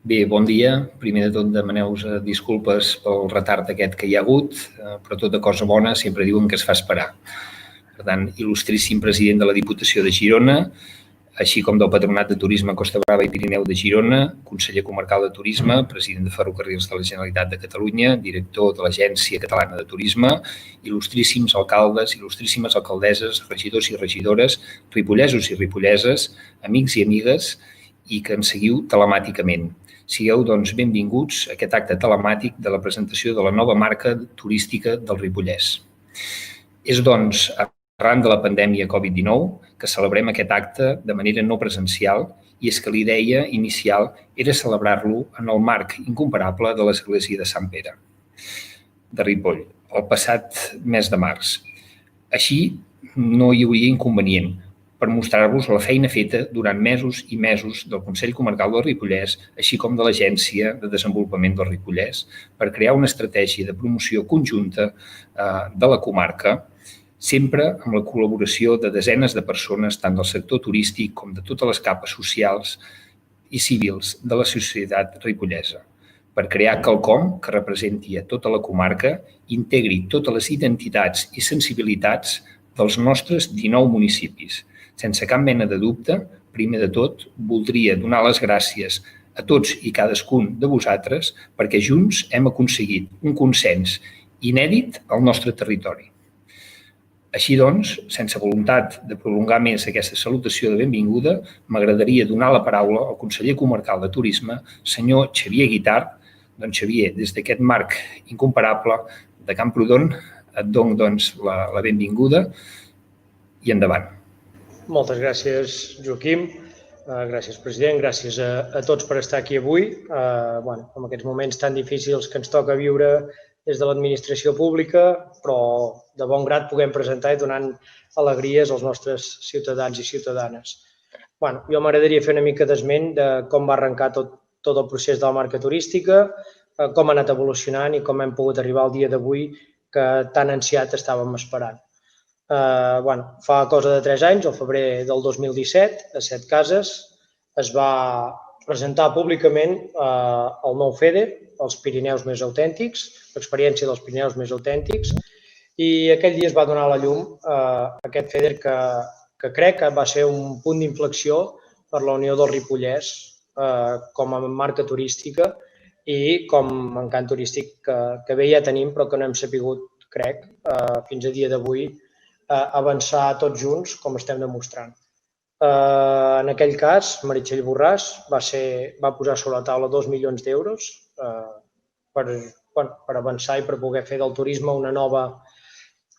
Bé, bon dia. Primer de tot demaneu-vos disculpes pel retard aquest que hi ha hagut, però tota cosa bona sempre diuen que es fa esperar. Per tant, il·lustríssim president de la Diputació de Girona, així com del Patronat de Turisme Costa Brava i Pirineu de Girona, conseller comarcal de Turisme, president de Ferrocarrils de la Generalitat de Catalunya, director de l'Agència Catalana de Turisme, il·lustríssims alcaldes, il·lustríssimes alcaldesses, regidors i regidores, ripollesos i ripolleses, amics i amigues, i que ens seguiu telemàticament. Sigueu, doncs, benvinguts a aquest acte telemàtic de la presentació de la nova marca turística del Ripollès. És, doncs, arran de la pandèmia Covid-19 que celebrem aquest acte de manera no presencial i és que la idea inicial era celebrar-lo en el marc incomparable de l'església de Sant Pere de Ripoll, el passat mes de març. Així, no hi hauria inconvenient per mostrar-vos la feina feta durant mesos i mesos del Consell Comarcal del Ripollès, així com de l'Agència de Desenvolupament del Ripollès, per crear una estratègia de promoció conjunta de la comarca, sempre amb la col·laboració de desenes de persones, tant del sector turístic com de totes les capes socials i civils de la societat ripollesa, per crear quelcom que representi a tota la comarca, integri totes les identitats i sensibilitats dels nostres 19 municipis. Sense cap mena de dubte, primer de tot, voldria donar les gràcies a tots i cadascun de vosaltres perquè junts hem aconseguit un consens inèdit al nostre territori. Així doncs, sense voluntat de prolongar més aquesta salutació de benvinguda, m'agradaria donar la paraula al conseller comarcal de Turisme, senyor Xavier Guitart. Doncs, Xavier, des d'aquest marc incomparable de Camprodon, et dono la benvinguda i endavant. Moltes gràcies, Joaquim. Gràcies, president. Gràcies a tots per estar aquí avui. En aquests moments tan difícils que ens toca viure des de l'administració pública, però de bon grat puguem presentar i donant alegries als nostres ciutadans i ciutadanes. Jo m'agradaria fer una mica d'esment de com va arrencar tot el procés de la marca turística, com ha anat evolucionant i com hem pogut arribar al dia d'avui que tan ansiat estàvem esperant. Fa cosa de 3 anys, al febrer del 2017, a 7 Cases, es va presentar públicament el nou FEDER, els Pirineus més autèntics, l'experiència dels Pirineus més autèntics, i aquell dia es va donar a la llum aquest FEDER que crec que va ser un punt d'inflexió per la Unió del Ripollès com a marca turística i com a encant turístic que bé ja tenim però que no hem sapigut, crec, fins a dia d'avui, avançar tots junts, com estem demostrant. En aquell cas, Meritxell Borràs va posar sobre la taula 2 milions d'euros per avançar i per poder fer del turisme una nova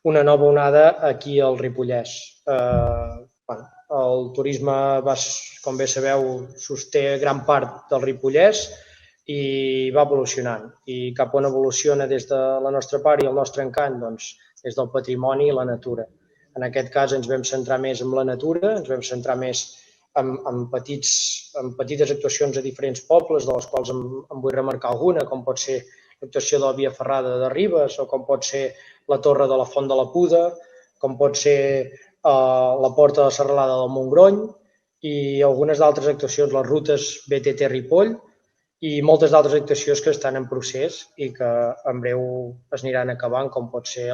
onada aquí al Ripollès. El turisme, com bé sabeu, sosté gran part del Ripollès i va evolucionant. I cap on evoluciona des de la nostra part i el nostre encant? Doncs des del patrimoni i la natura. En aquest cas ens vam centrar més en la natura, ens vam centrar més en petites actuacions a diferents pobles, de les quals en vull remarcar alguna, com pot ser l'actuació de la Via Ferrada de Ribes o com pot ser la Torre de la Font de la Puda, com pot ser la Porta de la Serralada del Montgrony i algunes d'altres actuacions, les rutes BTT Ripoll i moltes d'altres actuacions que estan en procés i que en breu es aniran acabant, com pot ser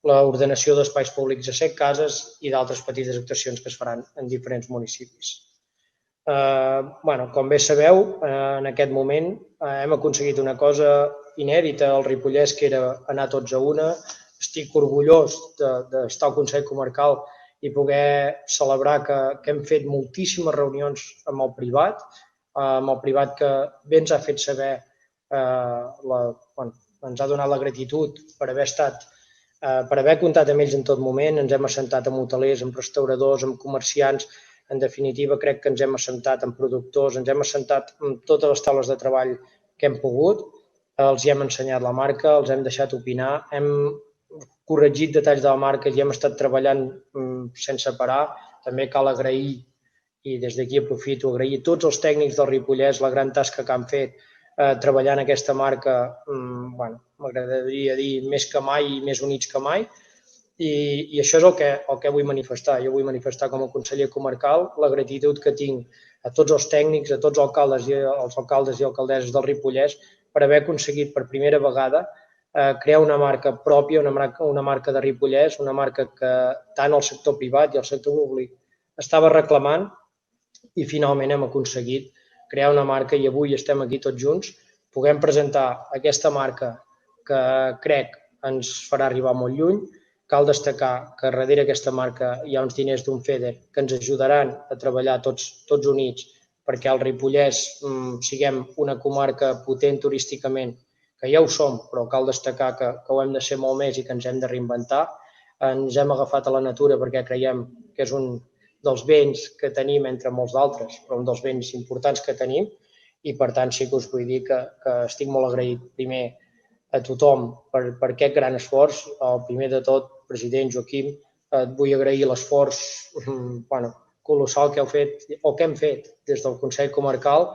l'ordenació d'espais públics a 7 Cases i d'altres petites actuacions que es faran en diferents municipis. Com bé sabeu, en aquest moment hem aconseguit una cosa inèdita al Ripollès, que era anar tots a una. Estic orgullós d'estar al Consell Comarcal i poder celebrar que hem fet moltíssimes reunions amb el privat que bé ens ha fet saber, ens ha donat la gratitud per haver comptat amb ells en tot moment. Ens hem assentat amb hotelers, amb restauradors, amb comerciants. En definitiva, crec que ens hem assentat amb productors, ens hem assentat amb totes les taules de treball que hem pogut. Els hi hem ensenyat la marca, els hem deixat opinar, hem corregit detalls de la marca i hem estat treballant sense parar. També cal agrair, i des d'aquí aprofito, agrair a tots els tècnics del Ripollès la gran tasca que han fet treballant aquesta marca, m'agradaria dir més que mai i més units que mai. I això és el que vull manifestar. Jo vull manifestar com a conseller comarcal la gratitud que tinc a tots els tècnics, a tots els alcaldes i alcaldesses del Ripollès per haver aconseguit per primera vegada crear una marca pròpia, una marca de Ripollès, una marca que tant el sector privat i el sector públic estava reclamant i finalment hem aconseguit crear una marca i avui estem aquí tots junts. Puguem presentar aquesta marca que crec ens farà arribar molt lluny. Cal destacar que darrere aquesta marca hi ha uns diners d'un FEDER que ens ajudaran a treballar tots units perquè al Ripollès siguem una comarca potent turísticament, que ja ho som, però cal destacar que ho hem de ser molt més i que ens hem de reinventar. Ens hem agafat a la natura perquè creiem que és un dels béns que tenim entre molts d'altres, però un dels béns importants que tenim i per tant sí que us vull dir que estic molt agraït primer a tothom per aquest gran esforç. El primer de tot, president Joaquim, et vull agrair l'esforç colossal que heu fet o que hem fet des del Consell Comarcal.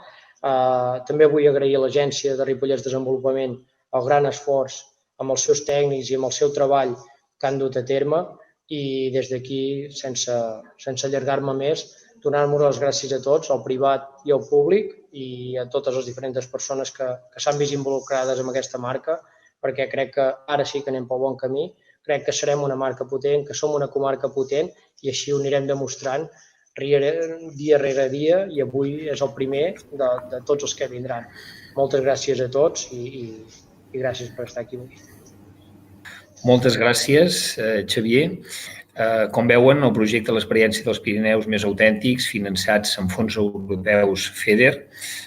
També vull agrair a l'Agència de Ripollès Desenvolupament el gran esforç amb els seus tècnics i amb el seu treball que han dut a terme i des d'aquí, sense allargar-me més, donar-vos les gràcies a tots, al privat i al públic i a totes les diferents persones que s'han vist involucrades en aquesta marca, perquè crec que ara sí que anem pel bon camí, crec que serem una marca potent, que som una comarca potent i així ho anirem demostrant dia rere dia i avui és el primer de tots els que vindran. Moltes gràcies a tots i gràcies per estar aquí avui. Moltes gràcies, Xavier. Com veuen, el projecte de l'experiència dels Pirineus més autèntics, finançats amb fons europeus FEDER,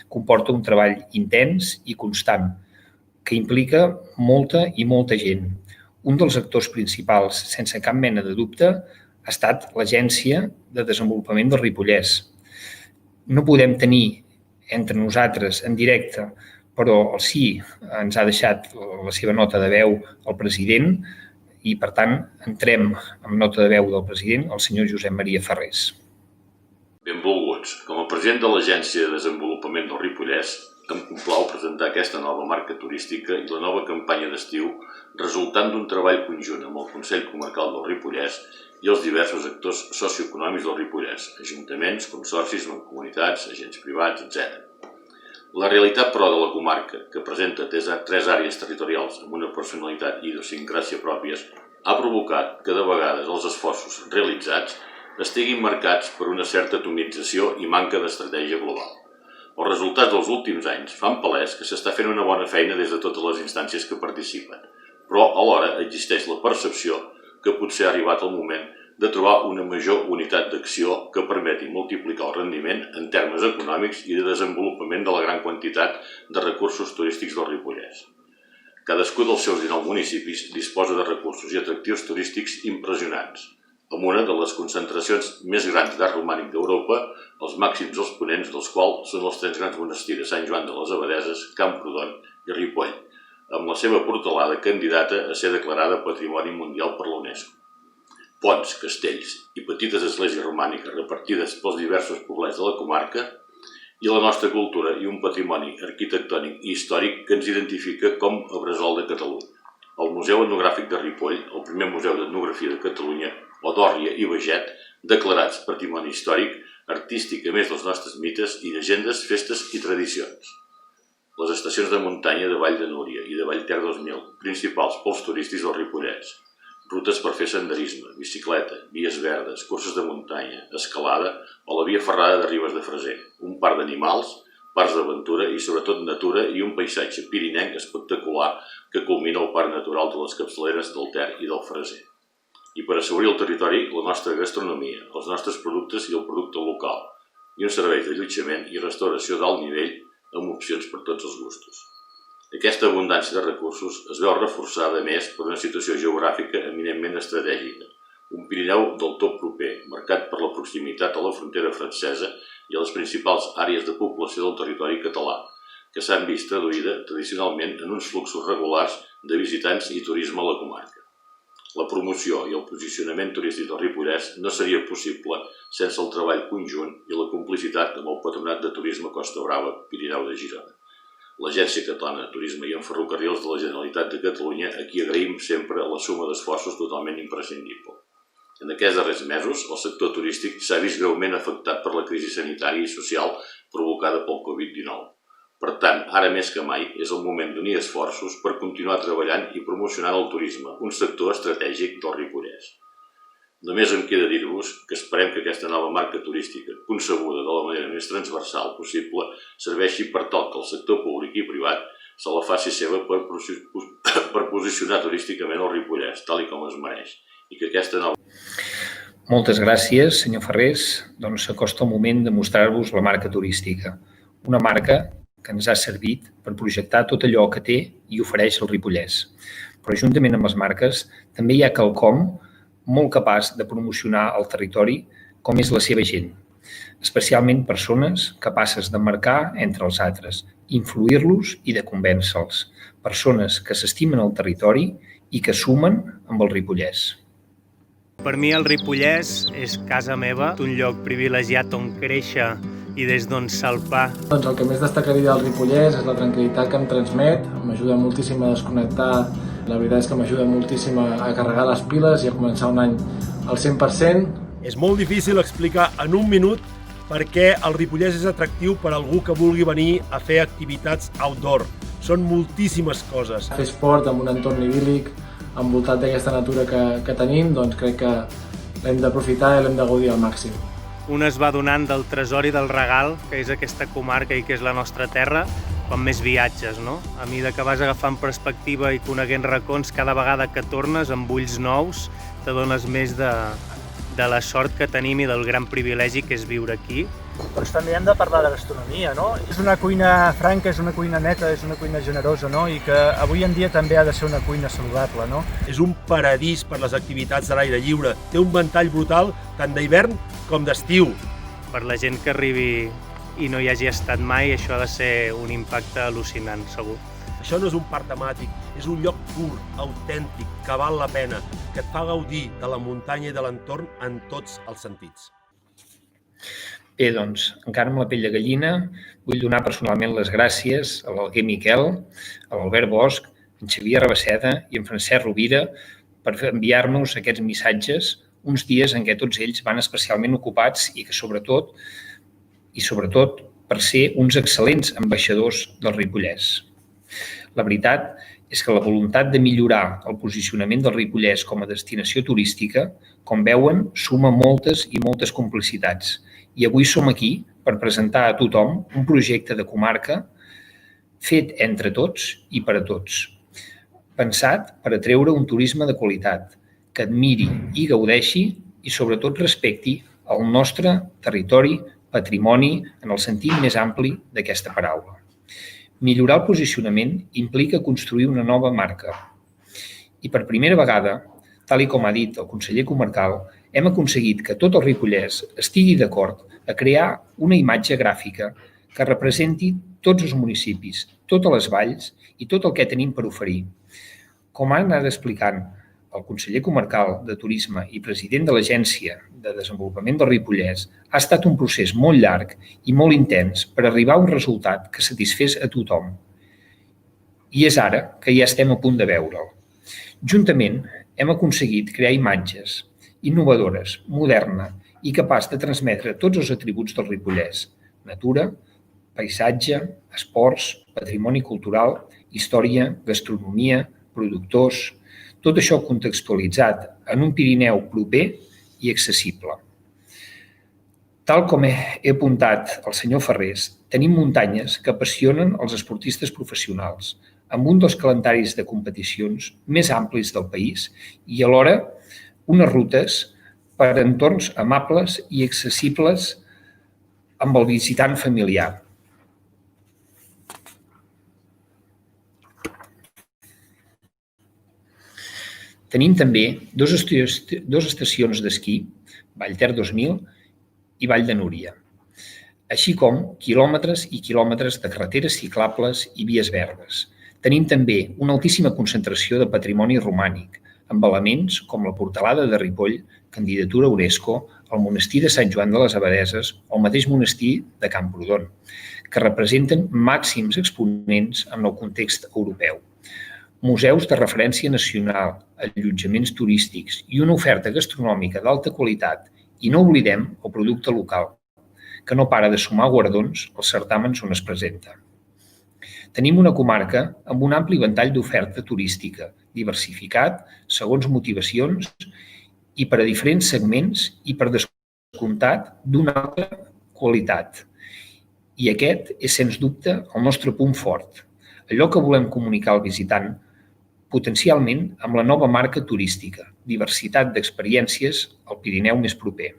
comporta un treball intens i constant, que implica molta i molta gent. Un dels actors principals, sense cap mena de dubte, ha estat l'Agència de Desenvolupament del Ripollès. No podem tenir entre nosaltres en directe, però sí ens ha deixat la seva nota de veu el president i, per tant, entrem amb nota de veu del president, el senyor Josep Maria Ferrés. Benvolguts. Com a president de l'Agència de Desenvolupament del Ripollès, em complau presentar aquesta nova marca turística i la nova campanya d'estiu resultant d'un treball conjunt amb el Consell Comarcal del Ripollès i els diversos actors socioeconòmics del Ripollès, ajuntaments, consorcis, mancomunitats, agents privats, etc. La realitat, però, de la comarca, que presenta 3 àrees territorials amb una personalitat i idiosincràsia pròpies, ha provocat que de vegades els esforços realitzats estiguin marcats per una certa atomització i manca d'estratègia global. Els resultats dels últims anys fan palès que s'està fent una bona feina des de totes les instàncies que participen, però alhora existeix la percepció que potser ha arribat el moment de trobar una major unitat d'acció que permeti multiplicar el rendiment en termes econòmics i de desenvolupament de la gran quantitat de recursos turístics del Ripollès. Cadascú dels seus 19 municipis disposa de recursos i atractius turístics impressionants, amb una de les concentracions més grans d'art romànic d'Europa, els màxims exponents dels quals són els 3 grans monestirs de Sant Joan de les Abadeses, Camprodon i Ripoll, amb la seva portalada candidata a ser declarada Patrimoni Mundial per la UNESCO. Ponts, castells i petites esglésies romàniques repartides pels diversos poblets de la comarca i la nostra cultura i un patrimoni arquitectònic i històric que ens identifica com a Bressol de Catalunya. El Museu Etnogràfic de Ripoll, el primer museu d'etnografia de Catalunya, o d'Òrria i Beget, declarats Patrimoni Històric, artístic a més dels nostres mites i llegendes, festes i tradicions. Les estacions de muntanya de Vall de Núria i de Vallter 2000, principals pels turistes del Ripollès. Rutes per fer senderisme, bicicleta, vies verdes, curses de muntanya, escalada o la via ferrada de Ribes de Freser, un parc d'animals, parcs d'aventura i sobretot natura i un paisatge pirinenc espectacular que culmina el Parc Natural de les Capçaleres del Ter i del Freser. I per assegurir el territori, la nostra gastronomia, els nostres productes i el producte local, i un servei d'allotjament i restauració d'alt nivell amb opcions per tots els gustos. Aquesta abundància de recursos es veu reforçada més per una situació geogràfica eminentment estratègica, un Pirineu del tot proper, marcat per la proximitat a la frontera francesa i a les principals àrees de població del territori català, que s'han vist traduïda tradicionalment en uns fluxos regulars de visitants i turisme a la comarca. La promoció i el posicionament turístic del Ripollès no seria possible sense el treball conjunt i la complicitat amb el Patronat de Turisme Costa Brava Pirineu de Girona. l'Agència Catalana de Turisme i en Ferrocarrils de la Generalitat de Catalunya, a qui agraïm sempre la suma d'esforços totalment imprescindible. En aquests darrers mesos, el sector turístic s'ha vist greument afectat per la crisi sanitària i social provocada pel Covid-19. Per tant, ara més que mai, és el moment d'unir esforços per continuar treballant i promocionant el turisme, un sector estratègic del Ripollès. Només em queda dir-vos que esperem que aquesta nova marca turística, concebuda de la manera més transversal possible, serveixi per tal que el sector públic i privat se la faci seva per posicionar turísticament el Ripollès, tal com es mereix. I que aquesta nova... Moltes gràcies, senyor Ferrés. Doncs s'acosta el moment de mostrar-vos la marca turística. Una marca que ens ha servit per projectar tot allò que té i ofereix el Ripollès. Però juntament amb les marques també hi ha quelcom molt capaç de promocionar el territori com és la seva gent, especialment persones capaces de marcar entre els altres, influir-los i de convèncer-los, persones que s'estimen el territori i que sumen amb el Ripollès. Per mi el Ripollès és casa meva, un lloc privilegiat on créixer i des d'on salpar. Doncs el que més destacaria del Ripollès és la tranquil·litat que em transmet, m'ajuda moltíssim a desconnectar, la veritat és que m'ajuda moltíssim a carregar les piles i a començar un any al 100%. És molt difícil explicar en un minut per què el Ripollès és atractiu per a algú que vulgui venir a fer activitats outdoor. Són moltíssimes coses. Fer esport en un entorn idíl·lic, envoltat d'aquesta natura que tenim, doncs crec que l'hem d'aprofitar i l'hem de gaudir al màxim. Un es va donant del tresor i del regal, que és aquesta comarca i que és la nostra terra, com més viatges, no? A mesura que vas agafant perspectiva i coneguent racons, cada vegada que tornes amb ulls nous, t'adones més de la sort que tenim i del gran privilegi que és viure aquí. Doncs també hem de parlar de gastronomia, no? És una cuina franca, és una cuina neta, és una cuina generosa, no? I que avui en dia també ha de ser una cuina saludable, no? És un paradís per les activitats de l'aire lliure. Té un ventall brutal tant d'hivern com d'estiu. Per la gent que arribi i no hi hagi estat mai, això ha de ser un impacte al·lucinant, segur. Això no és un parc temàtic, és un lloc pur, autèntic, que val la pena, que et fa gaudir de la muntanya i de l'entorn en tots els sentits. Bé, doncs, encara amb la pell de gallina, vull donar personalment les gràcies a l'Alguer Miquel, a l'Albert Bosch, en Xavier Rabaseda i en Francesc Rovira per enviar-nos aquests missatges uns dies en què tots ells van especialment ocupats i que sobretot per ser uns excel·lents ambaixadors del Ripollès. La veritat és que la voluntat de millorar el posicionament del Ripollès com a destinació turística, com veuen, suma moltes i moltes complicitats. I avui som aquí per presentar a tothom un projecte de comarca fet entre tots i per a tots, pensat per atreure un turisme de qualitat, que admiri i gaudeixi i sobretot respecti el nostre territori, patrimoni en el sentit més ampli d'aquesta paraula. Millorar el posicionament implica construir una nova marca. I per primera vegada, tal com ha dit el conseller comarcal, hem aconseguit que tot el Ripollès estigui d'acord a crear una imatge gràfica que representi tots els municipis, totes les valls i tot el que tenim per oferir. Com ha anat explicant el conseller comarcal de Turisme i president de l'Agència de Desenvolupament del Ripollès, ha estat un procés molt llarg i molt intens per arribar a un resultat que satisfés a tothom. I és ara que ja estem a punt de veure'l. Juntament hem aconseguit crear imatges innovadores, moderna i capaç de transmetre tots els atributs del Ripollès: natura, paisatge, esports, patrimoni cultural, història, gastronomia, productors, tot això contextualitzat en un Pirineu proper i accessible. Tal com he apuntat al senyor Ferrés, tenim muntanyes que apassionen els esportistes professionals, amb un dels calendaris de competicions més amplis del país i alhora unes rutes per entorns amables i accessibles amb el visitant familiar. Tenim també dues estacions d'esquí, Vallter 2000 i Vall de Núria, així com quilòmetres i quilòmetres de carreteres ciclables i vies verdes. Tenim també una altíssima concentració de patrimoni romànic, amb elements com la Portalada de Ripoll, candidatura a UNESCO, el monestir de Sant Joan de les Abadeses o el mateix monestir de Camprodon, que representen màxims exponents en el context europeu. Museus de referència nacional, allotjaments turístics i una oferta gastronòmica d'alta qualitat i no oblidem el producte local, que no para de sumar guardons als certàmens on es presenta. Tenim una comarca amb un ampli ventall d'oferta turística, diversificat segons motivacions i per a diferents segments i per descomptat d'una alta qualitat. I aquest és, sens dubte, el nostre punt fort, allò que volem comunicar al visitant potencialment amb la nova marca turística, diversitat d'experiències al Pirineu més proper.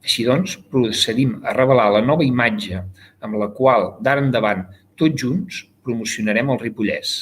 Així doncs, procedim a revelar la nova imatge amb la qual, d'ara endavant, tots junts, promocionarem el Ripollès.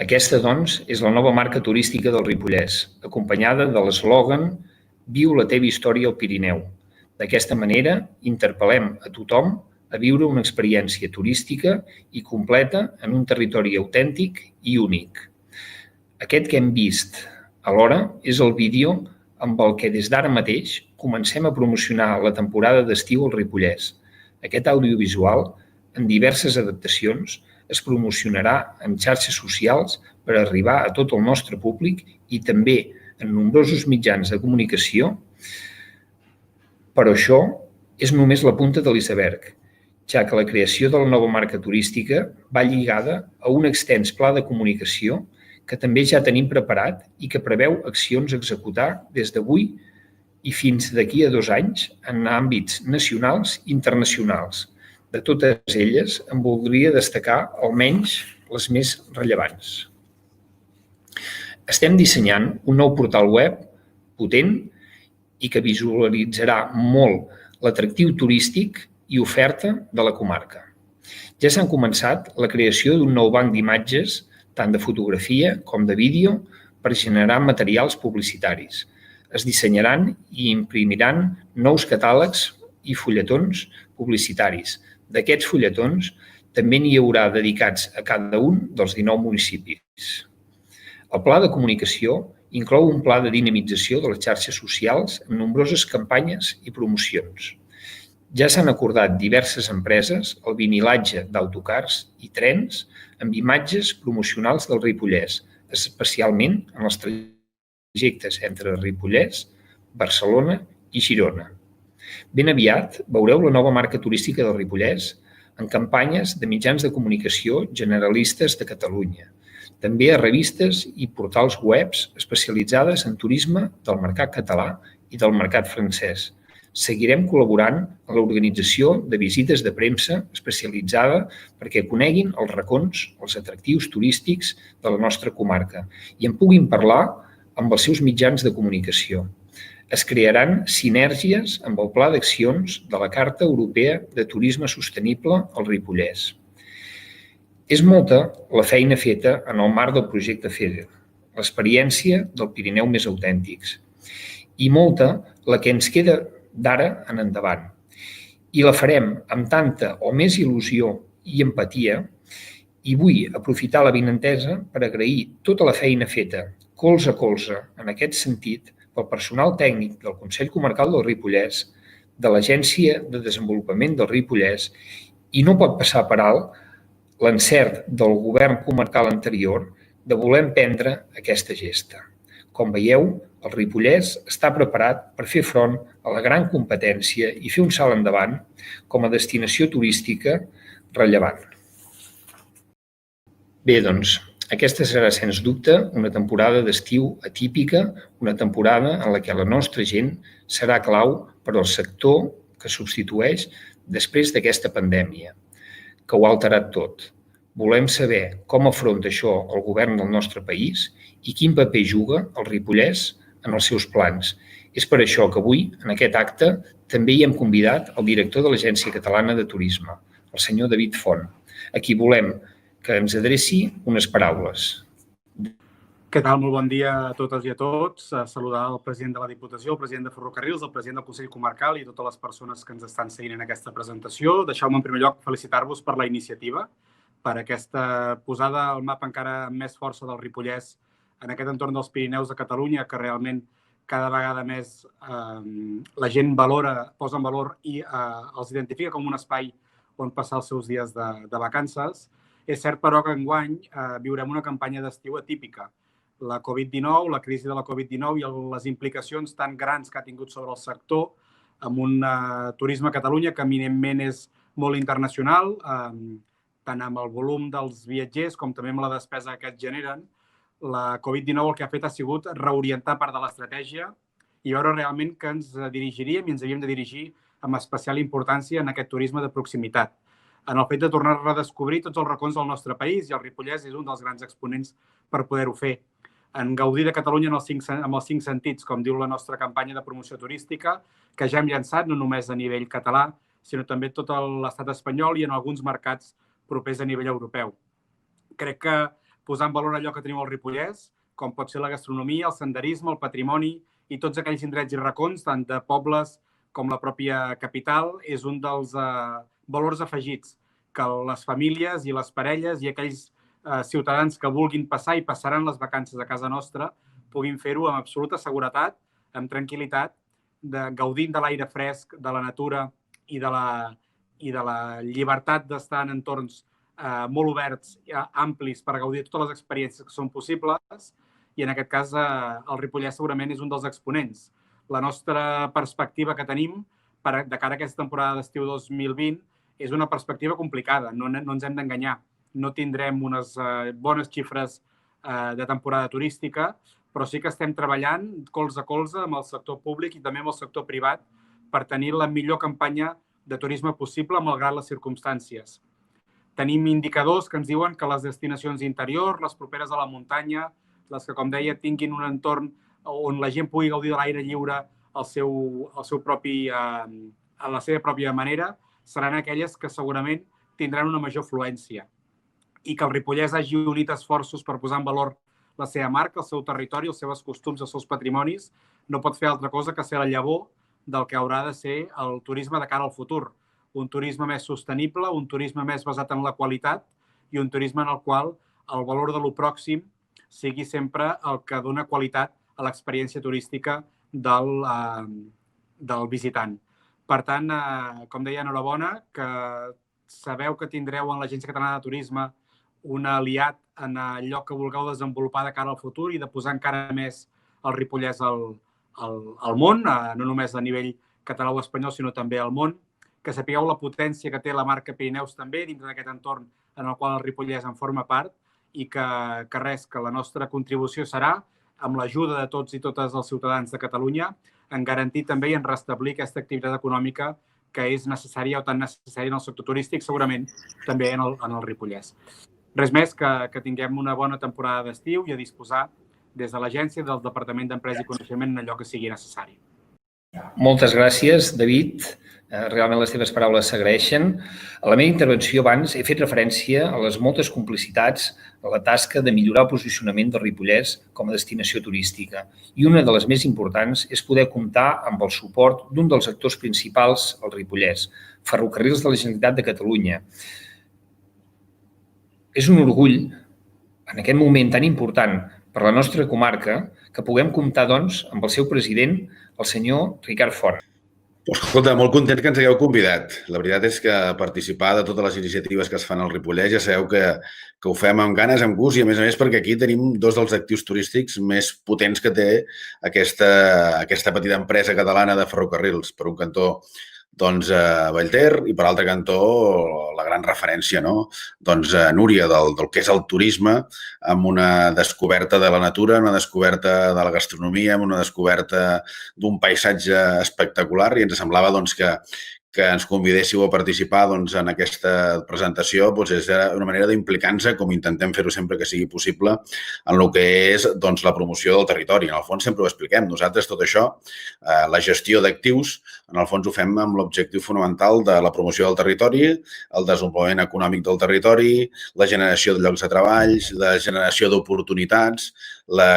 Aquesta, doncs, és la nova marca turística del Ripollès, acompanyada de l'eslògan «Viu la teva història al Pirineu». D'aquesta manera, interpel·lem a tothom a viure una experiència turística i completa en un territori autèntic i únic. Aquest que hem vist alhora és el vídeo amb el que des d'ara mateix comencem a promocionar la temporada d'estiu al Ripollès. Aquest audiovisual, en diverses adaptacions, es promocionarà en xarxes socials per arribar a tot el nostre públic i també en nombrosos mitjans de comunicació. Però això és només la punta de l'iceberg, ja que la creació de la nova marca turística va lligada a un extens pla de comunicació que també ja tenim preparat i que preveu accions a executar des d'avui i fins d'aquí a 2 anys en àmbits nacionals i internacionals. De totes elles, en voldria destacar almenys les més rellevants. Estem dissenyant un nou portal web potent i que visualitzarà molt l'atractiu turístic i oferta de la comarca. Ja s'han començat la creació d'un nou banc d'imatges, tant de fotografia com de vídeo, per generar materials publicitaris. Es dissenyaran i imprimiran nous catàlegs i fulletons publicitaris. D'aquests fulletons també n'hi haurà dedicats a cada un dels 19 municipis. El pla de comunicació inclou un pla de dinamització de les xarxes socials amb nombroses campanyes i promocions. Ja s'han acordat diverses empreses el vinilatge d'autocars i trens amb imatges promocionals del Ripollès, especialment en els trajectes entre Ripollès, Barcelona i Girona. Ben aviat veureu la nova marca turística del Ripollès en campanyes de mitjans de comunicació generalistes de Catalunya, també a revistes i portals webs especialitzades en turisme del mercat català i del mercat francès. Seguirem col·laborant en l'organització de visites de premsa especialitzada perquè coneguin els racons, els atractius turístics de la nostra comarca i en puguin parlar amb els seus mitjans de comunicació. Es crearan sinergies amb el Pla d'Accions de la Carta Europea de Turisme Sostenible al Ripollès. És molta la feina feta en el marc del projecte FEDER, l'experiència del Pirineu més autèntics, i molta la que ens queda d'ara en endavant. I la farem amb tanta o més il·lusió i empatia i vull aprofitar l'avinentesa per agrair tota la feina feta, colze a colze, en aquest sentit, pel personal tècnic del Consell Comarcal del Ripollès, de l'Agència de Desenvolupament del Ripollès i no pot passar per alt l'encert del govern comarcal anterior de voler emprendre aquesta gesta. Com veieu, el Ripollès està preparat per fer front a la gran competència i fer un salt endavant com a destinació turística rellevant. Bé, doncs, aquesta serà, sens dubte, una temporada d'estiu atípica, una temporada en la què la nostra gent serà clau per al sector que substitueix després d'aquesta pandèmia, que ho ha alterat tot. Volem saber com afronta això el govern del nostre país i quin paper juga el Ripollès en els seus plans. És per això que avui, en aquest acte, també hi hem convidat el director de l'Agència Catalana de Turisme, el senyor David Font, a qui volem que ens adreci unes paraules. Què tal? Molt bon dia a totes i a tots. Saludar el president de la Diputació, el president de Ferrocarrils, el president del Consell Comarcal i totes les persones que ens estan seguint en aquesta presentació. Deixeu-me, en primer lloc, felicitar-vos per la iniciativa, per aquesta posada al mapa encara amb més força del Ripollès en aquest entorn dels Pirineus de Catalunya, que realment cada vegada més la gent valora, posa en valor i els identifica com un espai on passar els seus dies de vacances. És cert, però, que enguany viurem una campanya d'estiu atípica. La Covid-19, la crisi de la Covid-19 i les implicacions tan grans que ha tingut sobre el sector, amb un turisme a Catalunya que eminentment és molt internacional, tant amb el volum dels viatgers com també amb la despesa que es generen. La Covid-19 el que ha fet ha sigut reorientar part de l'estratègia i veure realment que ens dirigiríem i ens havíem de dirigir amb especial importància en aquest turisme de proximitat, en el fet de tornar a redescobrir tots els racons del nostre país, i el Ripollès és un dels grans exponents per poder-ho fer. En gaudir de Catalunya amb els 5 sentits, com diu la nostra campanya de promoció turística, que ja hem llançat no només a nivell català, sinó també tot l'estat espanyol i en alguns mercats propers a nivell europeu. Crec que posar en valor allò que tenim al Ripollès, com pot ser la gastronomia, el senderisme, el patrimoni i tots aquells indrets i racons, tant de pobles com la pròpia capital, és un dels valors afegits que les famílies i les parelles i aquells ciutadans que vulguin passar i passaran les vacances a casa nostra puguin fer-ho amb absoluta seguretat, amb tranquil·litat, gaudint de l'aire fresc, de la natura i de la llibertat d'estar en entorns molt oberts, amplis, per gaudir de totes les experiències que són possibles. I en aquest cas el Ripollès segurament és un dels exponents. La nostra perspectiva que tenim de cara a aquesta temporada d'estiu 2020 és una perspectiva complicada, no ens hem d'enganyar. No tindrem unes bones xifres de temporada turística, però sí que estem treballant colze a colze amb el sector públic i també amb el sector privat per tenir la millor campanya de turisme possible malgrat les circumstàncies. Tenim indicadors que ens diuen que les destinacions interiors, les properes a la muntanya, les que, com deia, tinguin un entorn on la gent pugui gaudir de l'aire lliure a la seva pròpia manera, seran aquelles que segurament tindran una major fluència. I que el Ripollès hagi unit esforços per posar en valor la seva marca, el seu territori, els seus costums, els seus patrimonis, no pot fer altra cosa que ser la llavor del que haurà de ser el turisme de cara al futur. Un turisme més sostenible, un turisme més basat en la qualitat i un turisme en el qual el valor de lo pròxim sigui sempre el que dona qualitat a l'experiència turística del visitant. Per tant, com deia, enhorabona, que sabeu que tindreu en l'Agència Catalana de Turisme un aliat en allò que vulgueu desenvolupar de cara al futur i de posar encara més el Ripollès al món, no només a nivell català o espanyol, sinó també al món, que sapigueu la potència que té la marca Pirineus també dintre d'aquest entorn en el qual el Ripollès en forma part i que la nostra contribució serà, amb l'ajuda de tots i totes els ciutadans de Catalunya, en garantir també i en restablir aquesta activitat econòmica que és necessària o tan necessària en el sector turístic, segurament també en el Ripollès. Res més, que tinguem una bona temporada d'estiu i a disposar des de l'agència del Departament d'Empresa i Coneixement en allò que sigui necessari. Moltes gràcies, David. Realment les teves paraules s'agraeixen. A la meva intervenció abans he fet referència a les moltes complicitats a la tasca de millorar el posicionament del Ripollès com a destinació turística. I una de les més importants és poder comptar amb el suport d'un dels actors principals al Ripollès, Ferrocarrils de la Generalitat de Catalunya. És un orgull, en aquest moment tan important per la nostra comarca, que puguem comptar, doncs, amb el seu president, el senyor Ricard Font. Doncs escolta, molt content que ens hagueu convidat. La veritat és que participar de totes les iniciatives que es fan al Ripollès ja sabeu que ho fem amb ganes, amb gust i a més perquè aquí tenim dos dels actius turístics més potents que té aquesta petita empresa catalana de ferrocarrils. Per un cantó, doncs, Vallter i per l'altre cantó la gran referència, no? Doncs Núria, del que és el turisme, amb una descoberta de la natura, una descoberta de la gastronomia, amb una descoberta d'un paisatge espectacular i ens semblava doncs, que ens convidéssiu a participar doncs, en aquesta presentació és una manera d'implicar-nos, com intentem fer-ho sempre que sigui possible, en el que és doncs, la promoció del territori. En el fons sempre ho expliquem. Nosaltres tot això, la gestió d'actius, en el fons ho fem amb l'objectiu fonamental de la promoció del territori, el desenvolupament econòmic del territori, la generació de llocs de treball, la generació d'oportunitats, la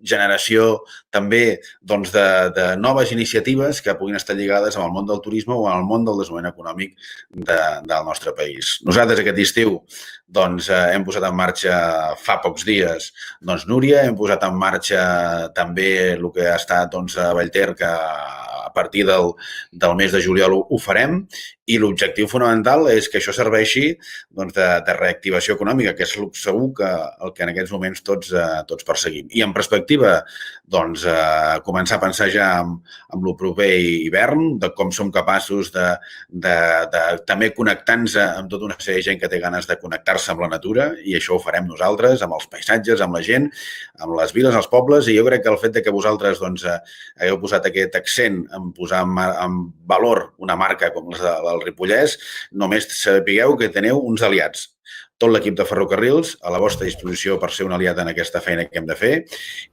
generació també doncs, de noves iniciatives que puguin estar lligades amb el món del turisme o amb el món del desenvolupament econòmic del nostre país. Nosaltres aquest estiu doncs, hem posat en marxa fa pocs dies doncs, Núria, hem posat en marxa també el que ha estat doncs, a Vallter, que a partir del mes de juliol ho farem i l'objectiu fonamental és que això serveixi doncs, de reactivació econòmica, que és segur que el que en aquests moments tots perseguim. I en perspectiva, doncs, començar a pensar ja en el proper hivern, de com som capaços de també connectar-nos amb tota una sèrie de gent que té ganes de connectar-se amb la natura i això ho farem nosaltres, amb els paisatges, amb la gent, amb les viles, els pobles i jo crec que el fet que vosaltres doncs, hagueu posat aquest accent en posar en valor una marca com la del Ripollès, només sapigueu que teniu uns aliats. Tot l'equip de ferrocarrils a la vostra disposició per ser un aliat en aquesta feina que hem de fer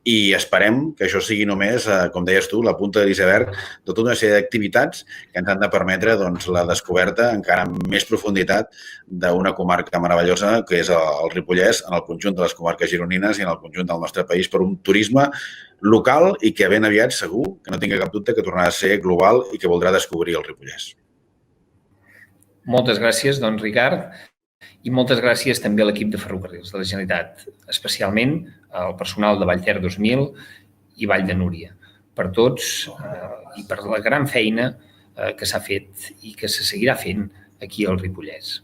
i esperem que això sigui només, com deies tu, la punta de l'iceberg de tota una sèrie d'activitats que ens han de permetre doncs, la descoberta encara amb més profunditat d'una comarca meravellosa que és el Ripollès en el conjunt de les comarques gironines i en el conjunt del nostre país per un turisme local i que ben aviat segur, que no tingui cap dubte, que tornarà a ser global i que voldrà descobrir el Ripollès. Moltes gràcies, doncs, Ricard. I moltes gràcies també a l'equip de ferrocarrils de la Generalitat, especialment al personal de Vallter 2000 i Vall de Núria, per tots i per la gran feina que s'ha fet i que se seguirà fent aquí al Ripollès.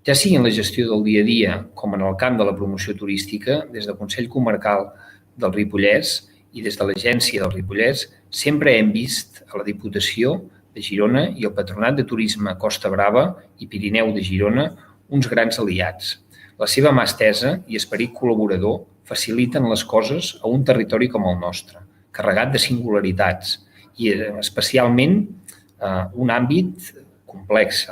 Ja sigui en la gestió del dia a dia com en el camp de la promoció turística, des del Consell Comarcal del Ripollès i des de l'Agència del Ripollès, sempre hem vist a la Diputació de Girona i el Patronat de Turisme Costa Brava i Pirineu de Girona uns grans aliats. La seva mà estesa i esperit col·laborador faciliten les coses a un territori com el nostre, carregat de singularitats i especialment un àmbit complex.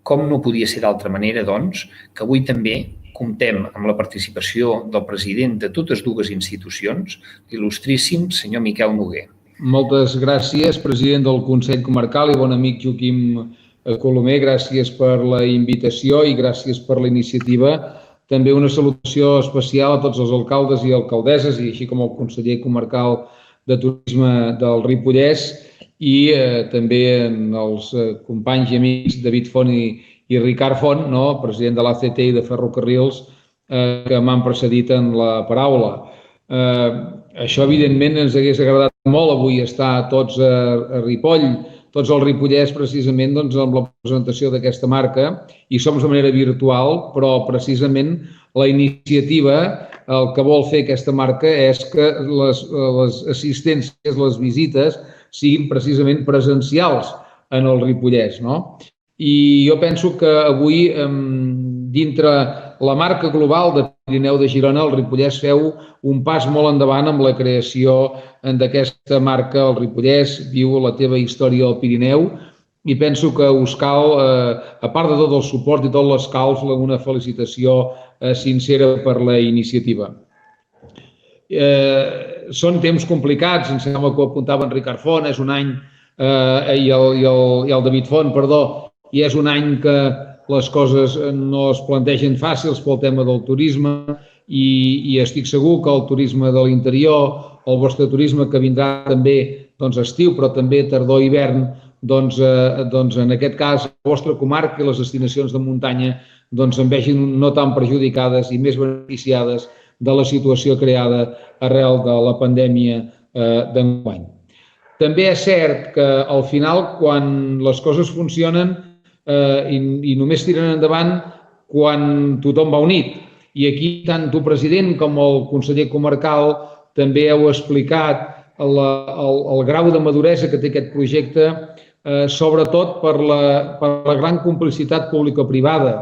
Com no podia ser d'altra manera, doncs, que avui també comptem amb la participació del president de totes dues institucions, l'il·lustríssim senyor Miquel Noguer. Moltes gràcies, president del Consell Comarcal i bon amic Joaquim Colomer, gràcies per la invitació i gràcies per la iniciativa. També una salutació especial a tots els alcaldes i alcaldesses i així com el conseller comarcal de turisme del Ripollès i també els companys i amics David Font i Ricard Font, president de l'ACT i de Ferrocarrils, que m'han precedit en la paraula. Això, evidentment, ens hagués agradat molt avui estar tots a Ripoll, tots al Ripollès, precisament, amb la presentació d'aquesta marca, i som de manera virtual, però precisament la iniciativa, el que vol fer aquesta marca és que les assistències, les visites, siguin precisament presencials en el Ripollès. I jo penso que avui, dintre la marca global de Pirineu de Girona, el Ripollès feu un pas molt endavant amb la creació d'aquesta marca, el Ripollès, viu la teva història al Pirineu, i penso que us cal, a part de tot el suport i tot l'escalf, una felicitació sincera per la iniciativa. Són temps complicats, em sembla que ho apuntava en Ricard Font, és un any, i el David Font, perdó, i és un any que les coses no es plantegen fàcils pel tema del turisme i estic segur que el turisme de l'interior, el vostre turisme que vindrà també estiu, però també tardor-hivern, en aquest cas la vostra comarca i les destinacions de muntanya en vegin no tan perjudicades i més beneficiades de la situació creada arrel de la pandèmia d'enguany. També és cert que al final, quan les coses funcionen i només tiren endavant quan tothom va unit. I aquí tant tu, president, com el conseller comarcal també heu explicat el grau de maduresa que té aquest projecte, sobretot per la gran complicitat pública-privada.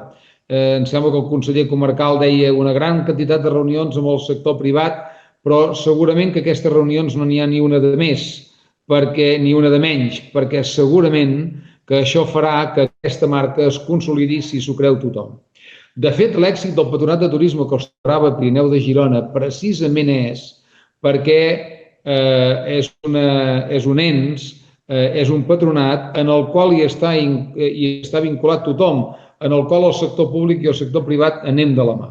Em sembla que el conseller comarcal deia una gran quantitat de reunions amb el sector privat, però segurament que aquestes reunions no n'hi ha ni una de més, ni una de menys, perquè segurament que això farà que aquesta marca es consolidi si s'ho creu tothom. De fet, l'èxit del Patronat de Turisme Costa Brava Pirineu de Girona precisament és perquè és un ens, és un patronat en el qual hi està vinculat tothom, en el qual el sector públic i el sector privat anem de la mà.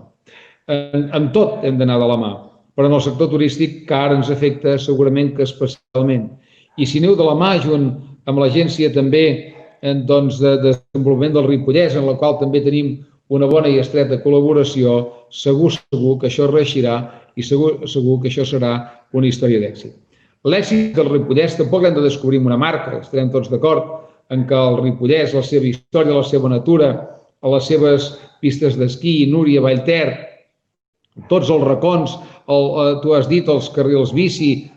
En tot hem d'anar de la mà, però en el sector turístic que ara ens afecta segurament que especialment. I si aneu de la mà junt amb l'agència també de desenvolupament del Ripollès, en la qual també tenim una bona i estreta col·laboració, segur que això reeixirà i segur que això serà una història d'èxit. L'èxit del Ripollès tampoc l'hem de descobrir en una marca, estarem tots d'acord en que el Ripollès, la seva història, la seva natura, les seves pistes d'esquí, Núria, Vallter, tots els racons, tu has dit els carrils bici,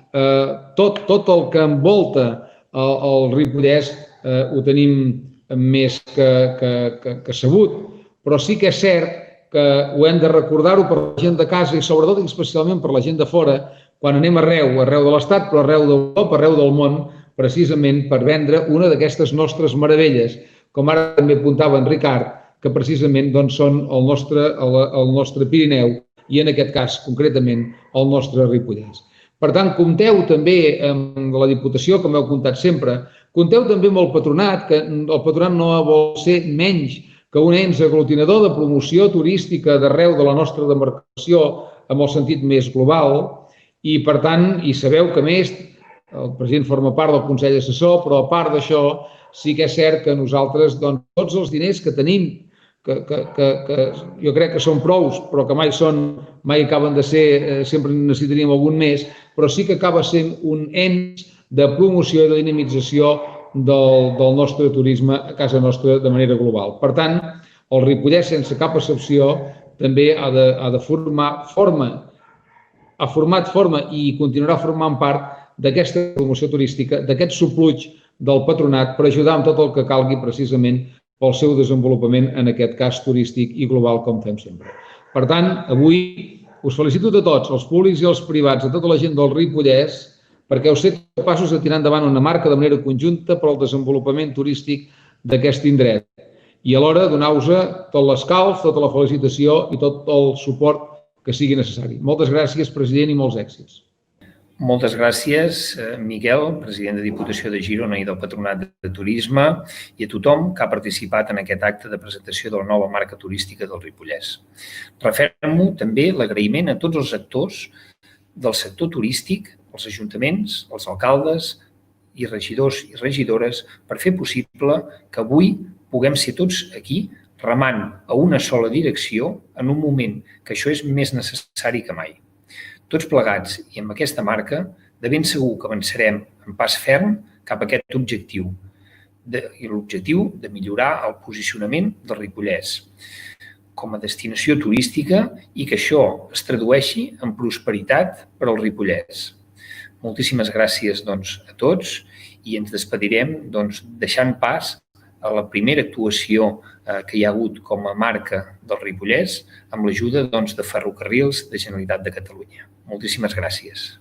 tot el que envolta el Ripollès ho tenim més que sabut, però sí que és cert que ho hem de recordar-ho per la gent de casa i sobretot i especialment per la gent de fora, quan anem arreu de l'Estat, però arreu d'Europa, arreu del món, precisament per vendre una d'aquestes nostres meravelles, com ara també apuntava en Ricard, que precisament són el nostre Pirineu i en aquest cas concretament el nostre Ripollès. Per tant, compteu també amb la Diputació, com heu comptat sempre, compteu també amb el Patronat, que el Patronat no vol ser menys que un ens aglutinador de promoció turística d'arreu de la nostra demarcació amb el sentit més global i, per tant, i sabeu que més, el president forma part del Consell Assessor, però a part d'això sí que és cert que nosaltres, tots els diners que tenim, que jo crec que són prous, però que mai acaben de ser, sempre necessitaríem algun més, però sí que acaba sent un ens de promoció i de dinamització del nostre turisme a casa nostra de manera global. Per tant, el Ripollès, sense cap excepció, també ha format forma i continuarà formant part d'aquesta promoció turística, d'aquest supluig del Patronat per ajudar amb tot el que calgui precisament pel seu desenvolupament, en aquest cas turístic i global, com fem sempre. Per tant, avui us felicito a tots, els públics i els privats, a tota la gent del Ripollès, perquè heu estat capaços de tirar endavant una marca de manera conjunta per al desenvolupament turístic d'aquest indret i alhora donar-vos tot l'escalf, tota la felicitació i tot el suport que sigui necessari. Moltes gràcies, president, i molts èxits. Moltes gràcies, Miquel, president de Diputació de Girona i del Patronat de Turisme, i a tothom que ha participat en aquest acte de presentació de la nova marca turística del Ripollès. Refermo també l'agraïment a tots els actors del sector turístic, els ajuntaments, els alcaldes i regidors i regidores per fer possible que avui puguem ser tots aquí remant a una sola direcció en un moment que això és més necessari que mai. Tots plegats i amb aquesta marca, de ben segur que avançarem en pas ferm cap a aquest objectiu, i l'objectiu de millorar el posicionament del Ripollès com a destinació turística i que això es tradueixi en prosperitat per al Ripollès. Moltíssimes gràcies a tots i ens despedirem deixant pas a la primera actuació que hi ha hagut com a marca del Ripollès amb l'ajuda de Ferrocarrils de Generalitat de Catalunya. Moltíssimes gràcies.